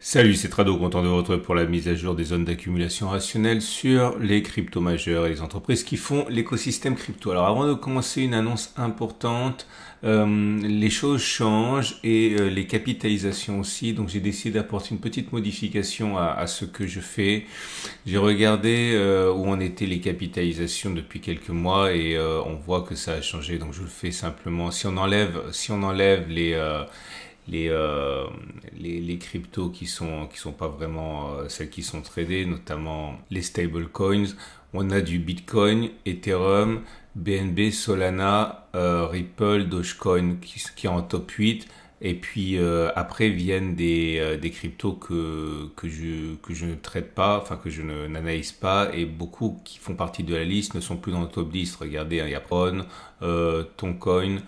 Salut, c'est Trado, content de vous retrouver pour la mise à jour des zones d'accumulation rationnelle sur les cryptos majeurs et les entreprises qui font l'écosystème crypto. Alors avant de commencer, une annonce importante, les choses changent et les capitalisations aussi, donc j'ai décidé d'apporter une petite modification à ce que je fais. J'ai regardé où en étaient les capitalisations depuis quelques mois et on voit que ça a changé, donc je le fais simplement. Si on enlève les cryptos qui sont pas vraiment celles qui sont tradées, notamment les stable coins. On a du Bitcoin, Ethereum, BNB, Solana, Ripple, Dogecoin qui est en top 8. Et puis après viennent des cryptos que je ne traite pas, enfin que je n'analyse pas, et beaucoup qui font partie de la liste ne sont plus dans le top list. Regardez, il y a Pron, Toncoin,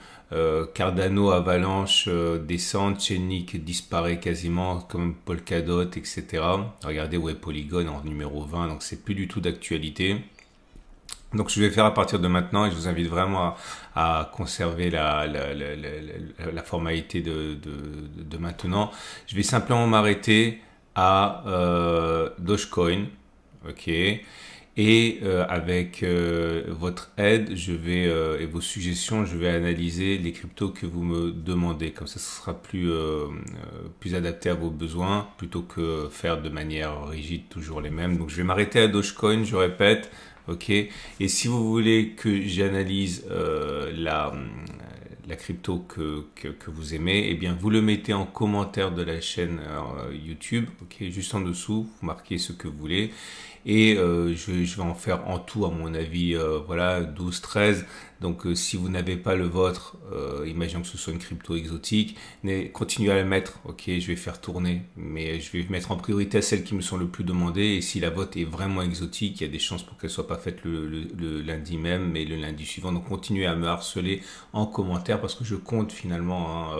Cardano, Avalanche descend, Chainlink disparaît quasiment, comme Polkadot, etc. Regardez où est Polygon en numéro 20, donc c'est plus du tout d'actualité. Donc je vais faire à partir de maintenant et je vous invite vraiment à conserver la formalité de maintenant. Je vais simplement m'arrêter à Dogecoin, ok. Et avec votre aide, je vais et vos suggestions, je vais analyser les cryptos que vous me demandez. Comme ça, ce sera plus adapté à vos besoins plutôt que faire de manière rigide toujours les mêmes. Donc, je vais m'arrêter à Dogecoin, je répète, ok. Et si vous voulez que j'analyse la crypto que vous aimez, eh bien, vous le mettez en commentaire de la chaîne YouTube, ok, juste en dessous, vous marquez ce que vous voulez. Et je vais en faire en tout, à mon avis, voilà, 12, 13. Donc si vous n'avez pas le vôtre, imaginons que ce soit une crypto exotique, mais continuez à la mettre, ok, je vais faire tourner, mais je vais mettre en priorité à celles qui me sont le plus demandées, et si la vôtre est vraiment exotique, il y a des chances pour qu'elle soit pas faite le lundi même, mais le lundi suivant. Donc continuez à me harceler en commentaire, parce que je compte finalement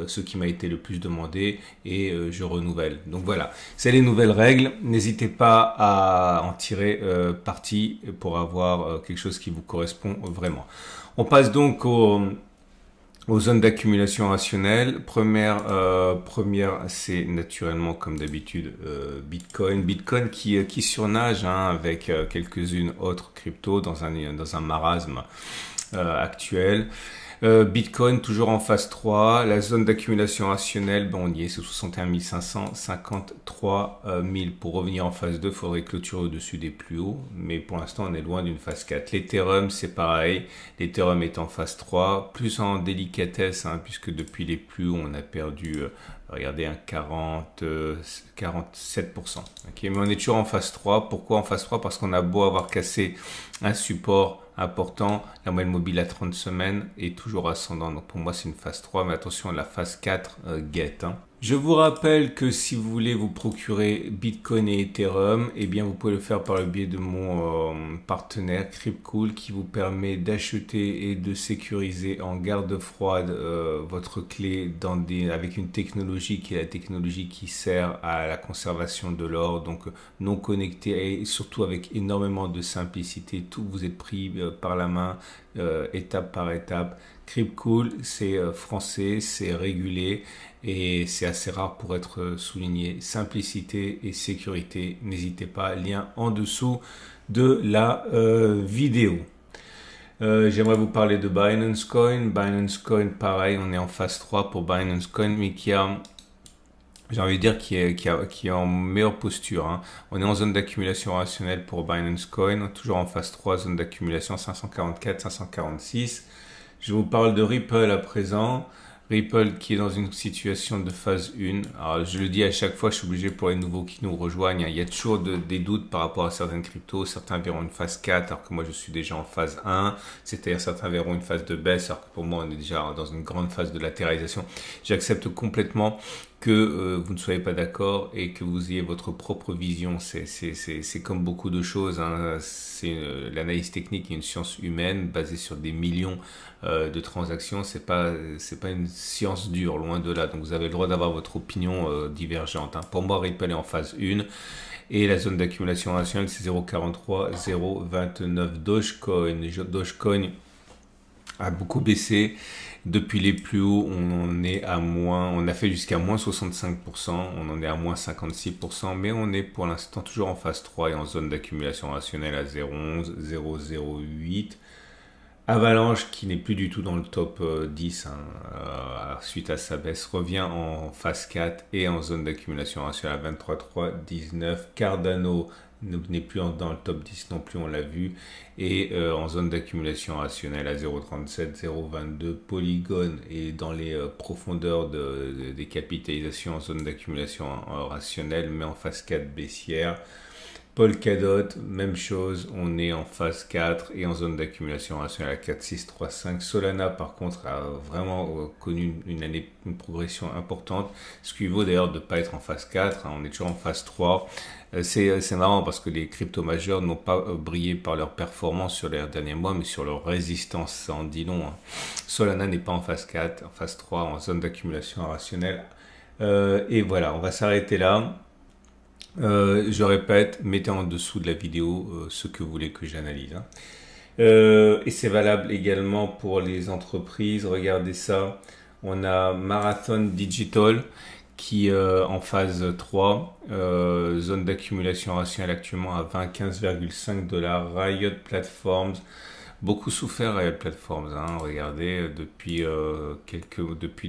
ce qui m'a été le plus demandé, et je renouvelle. Donc voilà, c'est les nouvelles règles, n'hésitez pas à en tirer parti pour avoir quelque chose qui vous correspond vraiment. On passe donc aux zones d'accumulation rationnelle. Première, c'est naturellement comme d'habitude Bitcoin. Bitcoin qui surnage avec quelques-unes autres cryptos dans un marasme actuel. Bitcoin toujours en phase 3, la zone d'accumulation rationnelle, on y est, c'est 61 500, 53 000. Pour revenir en phase 2, il faudrait clôturer au-dessus des plus hauts, mais pour l'instant on est loin d'une phase 4. L'Ethereum c'est pareil, l'Ethereum est en phase 3, plus en délicatesse, puisque depuis les plus hauts on a perdu, regardez, un 47%. Okay, mais on est toujours en phase 3, pourquoi en phase 3? Parce qu'on a beau avoir cassé un support important, la moyenne mobile à 30 semaines est toujours ascendant. Donc pour moi c'est une phase 3, mais attention, la phase 4 guette. Je vous rappelle que si vous voulez vous procurer Bitcoin et Ethereum, eh bien vous pouvez le faire par le biais de mon partenaire Cryptcool, qui vous permet d'acheter et de sécuriser en garde froide votre clé avec une technologie qui est la technologie qui sert à la conservation de l'or, donc non connecté, et surtout avec énormément de simplicité. Tout vous êtes pris par la main, étape par étape. Cryptcool, c'est français, c'est régulé et c'est assez rare pour être souligné. Simplicité et sécurité, n'hésitez pas, lien en dessous de la vidéo. J'aimerais vous parler de Binance Coin. Binance Coin, pareil, on est en phase 3 pour Binance Coin, mais j'ai envie de dire qui est en meilleure posture. On est en zone d'accumulation rationnelle pour Binance Coin, toujours en phase 3, zone d'accumulation 544, 546. Je vous parle de Ripple à présent. Ripple qui est dans une situation de phase 1. Alors je le dis à chaque fois, je suis obligé pour les nouveaux qui nous rejoignent. Il y a toujours des doutes par rapport à certaines cryptos. Certains verront une phase 4 alors que moi je suis déjà en phase 1. C'est-à-dire certains verront une phase de baisse alors que pour moi on est déjà dans une grande phase de latéralisation. J'accepte complètement que vous ne soyez pas d'accord et que vous ayez votre propre vision. C'est comme beaucoup de choses. L'analyse technique est une science humaine basée sur des millions de transactions. C'est pas une science dure, loin de là. Donc vous avez le droit d'avoir votre opinion divergente. Pour moi, Ripple est en phase 1. Et la zone d'accumulation rationnelle, c'est 0,43, 0,29. Dogecoin a beaucoup baissé. Depuis les plus hauts, on est à moins, on a fait jusqu'à moins 65%, on en est à moins 56%, mais on est pour l'instant toujours en phase 3 et en zone d'accumulation rationnelle à 0,11, 0,08. Avalanche, qui n'est plus du tout dans le top 10, suite à sa baisse, revient en phase 4 et en zone d'accumulation rationnelle à 23,3, 19. Cardano n'est plus dans le top 10 non plus, on l'a vu, et en zone d'accumulation rationnelle à 0,37, 0,22. Polygon est dans les profondeurs des capitalisations en zone d'accumulation rationnelle, mais en phase 4 baissière. Polkadot, même chose, on est en phase 4 et en zone d'accumulation rationnelle à 4, 6, 3, 5. Solana, par contre, a vraiment connu une progression importante, ce qui vaut d'ailleurs de ne pas être en phase 4, hein, on est toujours en phase 3. C'est marrant parce que les cryptos majeurs n'ont pas brillé par leur performance sur les derniers mois, mais sur leur résistance, ça en dit long. Hein. Solana n'est pas en phase 4, en phase 3, en zone d'accumulation rationnelle. Et voilà, on va s'arrêter là. Je répète, mettez en dessous de la vidéo ce que vous voulez que j'analyse. Hein. Et c'est valable également pour les entreprises. Regardez ça. On a Marathon Digital qui en phase 3, zone d'accumulation rationnelle actuellement à 15,5 $. Riot Platforms, beaucoup souffert Riot Platforms. Hein. Regardez, depuis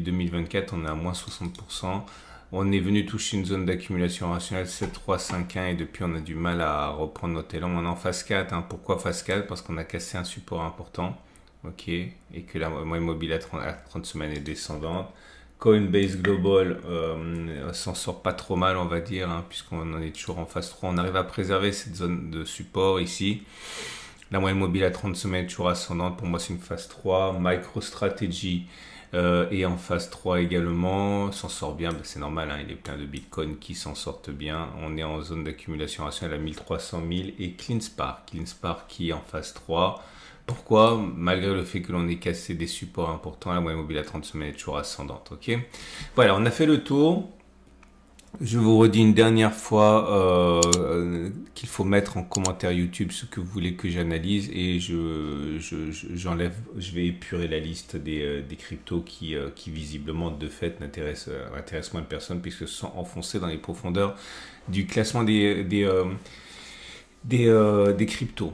2024, on est à moins 60%. On est venu toucher une zone d'accumulation rationnelle 7,351 et depuis on a du mal à reprendre notre élan. On est en phase 4. Hein. Pourquoi phase 4? Parce qu'on a cassé un support important. Ok. Et que la moyenne mobile à 30 semaines est descendante. Coinbase Global s'en sort pas trop mal, on va dire, hein, puisqu'on en est toujours en phase 3. On arrive à préserver cette zone de support ici. La moyenne mobile à 30 semaines est toujours ascendante. Pour moi, c'est une phase 3. MicroStrategy et en phase 3 également, s'en sort bien, ben c'est normal, hein, il y a plein de bitcoins qui s'en sortent bien. On est en zone d'accumulation rationnelle à 1300 000 et CleanSpark qui est en phase 3. Pourquoi? Malgré le fait que l'on ait cassé des supports importants, la moyenne mobile à 30 semaines est toujours ascendante. Ok. Voilà, on a fait le tour. Je vous redis une dernière fois qu'il faut mettre en commentaire YouTube ce que vous voulez que j'analyse et je vais épurer la liste des cryptos qui visiblement de fait n'intéressent moins de personnes puisque sont enfoncés dans les profondeurs du classement des cryptos.